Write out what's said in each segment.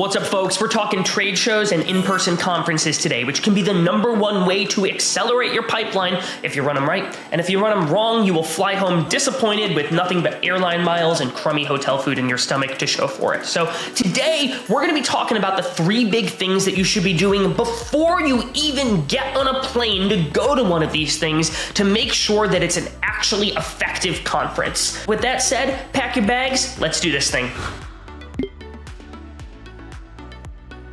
What's up, folks? We're talking trade shows and in-person conferences today, which can be the #1 way to accelerate your pipeline if you run them right. And if you run them wrong, you will fly home disappointed with nothing but airline miles and crummy hotel food in your stomach to show for it. So today, we're going to be talking about the 3 big things that you should be doing before you even get on a plane to go to one of these things to make sure that it's an actually effective conference. With that said, pack your bags. Let's do this thing.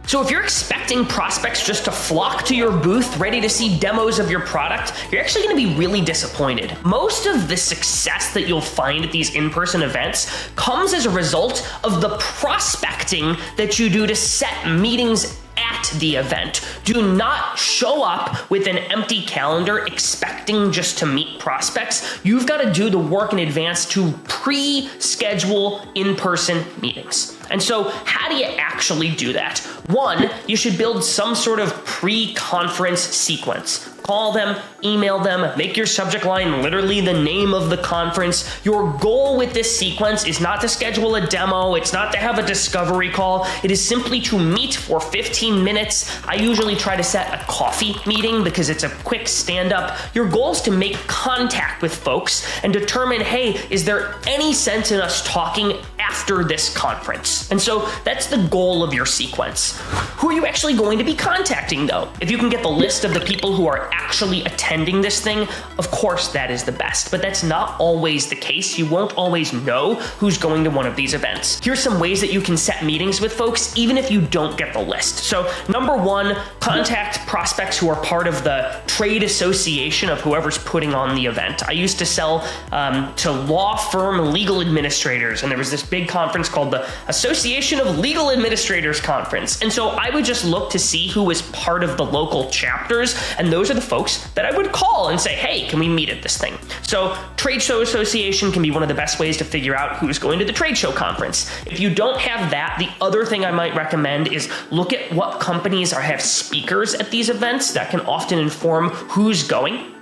So if you're expecting prospects just to flock to your booth ready to see demos of your product, you're actually going to be really disappointed. Most of the success that you'll find at these in-person events comes as a result of the prospecting that you do to set meetings at the event. Do not show up with an empty calendar expecting just to meet prospects. You've got to do the work in advance to pre-schedule in-person meetings. And so how do you actually do that? 1, you should build some sort of pre-conference sequence. Call them, email them, make your subject line literally the name of the conference. Your goal with this sequence is not to schedule a demo. It's not to have a discovery call. It is simply to meet for 15 minutes. I usually try to set a coffee meeting because it's a quick stand-up. Your goal is to make contact with folks and determine, hey, is there any sense in us talking after this conference? And so that's the goal of your sequence. Who are you actually going to be contacting, though? If you can get the list of the people who are actually attending this thing, of course that is the best, but that's not always the case. You won't always know who's going to one of these events. Here's some ways that you can set meetings with folks even if you don't get the list. So #1, contact prospects who are part of the trade association of whoever's putting on the event. I used to sell to law firm legal administrators, and there was this big conference called the Association of Legal Administrators Conference. And so I would just look to see who was part of the local chapters, and those are the folks that I would call and say, hey, can we meet at this thing? So trade show association can be one of the best ways to figure out who's going to the trade show conference. If you don't have that, the other thing I might recommend is look at what companies have speakers at these events. That can often inform who's going.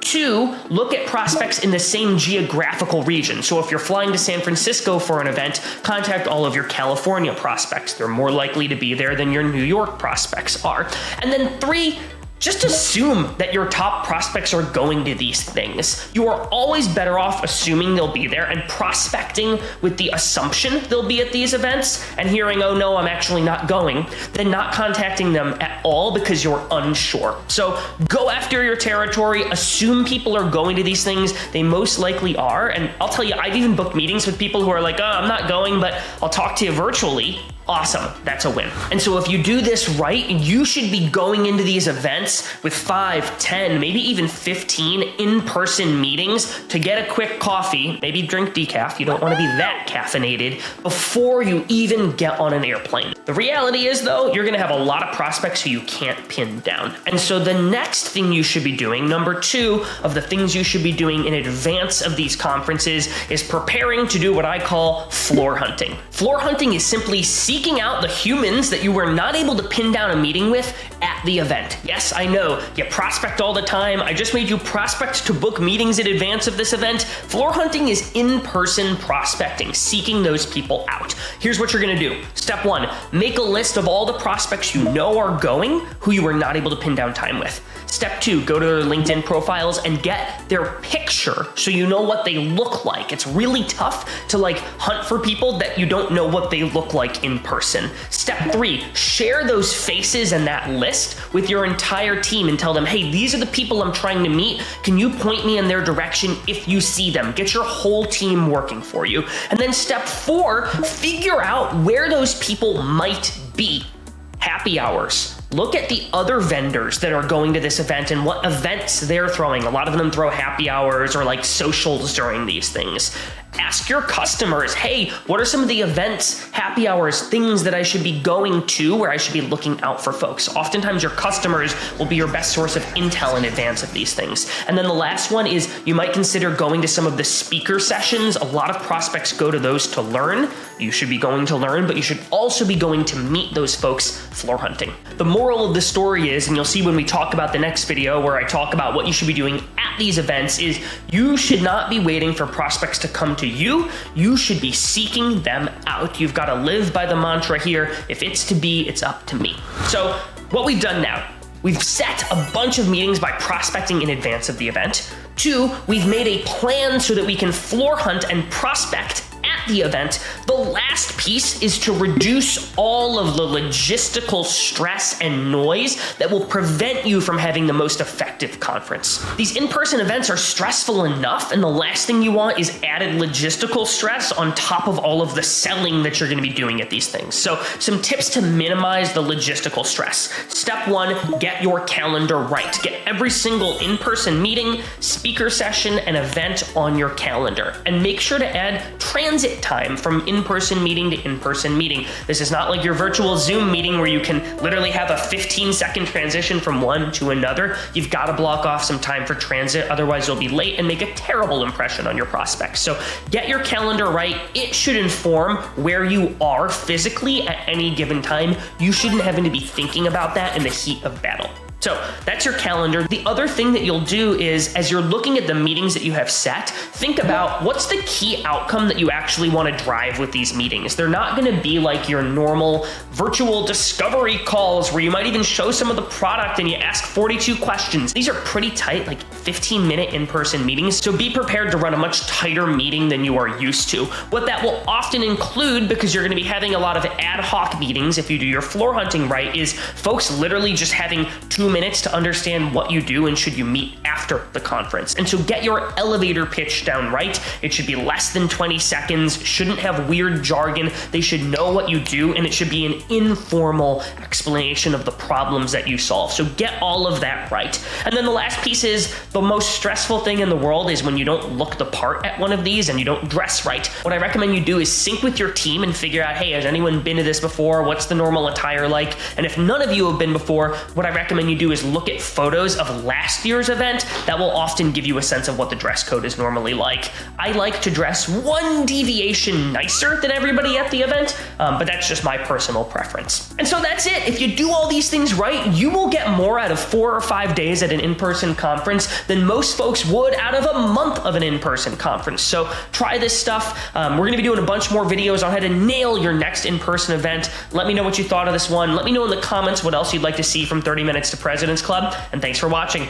2, look at prospects in the same geographical region. So if you're flying to San Francisco for an event, contact all of your California prospects. They're more likely to be there than your New York prospects are. And then 3, just assume that your top prospects are going to these things. You are always better off assuming they'll be there and prospecting with the assumption they'll be at these events and hearing, oh no, I'm actually not going, than not contacting them at all because you're unsure. So go after your territory, assume people are going to these things. They most likely are. And I'll tell you, I've even booked meetings with people who are like, oh, I'm not going, but I'll talk to you virtually. Awesome, that's a win. And so if you do this right, you should be going into these events with 5, 10, maybe even 15 in-person meetings to get a quick coffee, maybe drink decaf, you don't want to be that caffeinated, before you even get on an airplane. The reality is, though, you're going to have a lot of prospects who you can't pin down. And so the next thing you should be doing, #2 of the things you should be doing in advance of these conferences, is preparing to do what I call floor hunting. Floor hunting is simply seeking out the humans that you were not able to pin down a meeting with at the event. Yes, I know, you prospect all the time. I just made you prospect to book meetings in advance of this event. Floor hunting is in-person prospecting, seeking those people out. Here's what you're gonna do. Step 1, make a list of all the prospects you know are going who you were not able to pin down time with. Step 2, go to their LinkedIn profiles and get their picture so you know what they look like. It's really tough to hunt for people that you don't know what they look like in person. Step 3, share those faces and that list with your entire team and tell them, hey, these are the people I'm trying to meet. Can you point me in their direction if you see them? Get your whole team working for you. And then step 4, figure out where those people might be. Happy hours. Look at the other vendors that are going to this event and what events they're throwing. A lot of them throw happy hours or socials during these things. Ask your customers, hey, what are some of the events, happy hours, things that I should be going to where I should be looking out for folks? Oftentimes your customers will be your best source of intel in advance of these things. And then the last one is you might consider going to some of the speaker sessions. A lot of prospects go to those to learn. You should be going to learn, but you should also be going to meet those folks floor hunting. The moral of the story is, and you'll see when we talk about the next video where I talk about what you should be doing at these events, is you should not be waiting for prospects to come to to you, you should be seeking them out. You've got to live by the mantra here, if it's to be, it's up to me. So what we've done now, we've set a bunch of meetings by prospecting in advance of the event. 2, we've made a plan so that we can floor hunt and prospect at the event. The last piece is to reduce all of the logistical stress and noise that will prevent you from having the most effective conference. These in-person events are stressful enough, and the last thing you want is added logistical stress on top of all of the selling that you're going to be doing at these things. So some tips to minimize the logistical stress. Step 1, get your calendar right. Get every single in-person meeting, speaker session, and event on your calendar. And make sure to add transit time from in-person meeting to in-person meeting. This is not like your virtual Zoom meeting where you can literally have a 15-second transition from one to another. You've got to block off some time for transit, otherwise you'll be late and make a terrible impression on your prospects. So get your calendar right. It should inform where you are physically at any given time. You shouldn't have to be thinking about that in the heat of battle. So that's your calendar. The other thing that you'll do is, as you're looking at the meetings that you have set, think about what's the key outcome that you actually want to drive with these meetings. They're not going to be like your normal virtual discovery calls where you might even show some of the product and you ask 42 questions. These are pretty tight, like 15-minute in-person meetings. So be prepared to run a much tighter meeting than you are used to. What that will often include, because you're going to be having a lot of ad hoc meetings if you do your floor hunting right, is folks literally just having 2 minutes to understand what you do and should you meet after the conference. And so get your elevator pitch down right. It should be less than 20 seconds, shouldn't have weird jargon. They should know what you do, and it should be an informal explanation of the problems that you solve. So get all of that right. And then the last piece is the most stressful thing in the world is when you don't look the part at one of these and you don't dress right. What I recommend you do is sync with your team and figure out, hey, has anyone been to this before? What's the normal attire like? And if none of you have been before, what I recommend you do is look at photos of last year's event. That will often give you a sense of what the dress code is normally like. I like to dress one deviation nicer than everybody at the event, but that's just my personal preference. And so that's it. If you do all these things right, you will get more out of 4 or 5 days at an in-person conference than most folks would out of a month of an in-person conference. So try this stuff. We're going to be doing a bunch more videos on how to nail your next in-person event. Let me know what you thought of this one. Let me know in the comments what else you'd like to see from 30 Minutes to President's Club, and thanks for watching.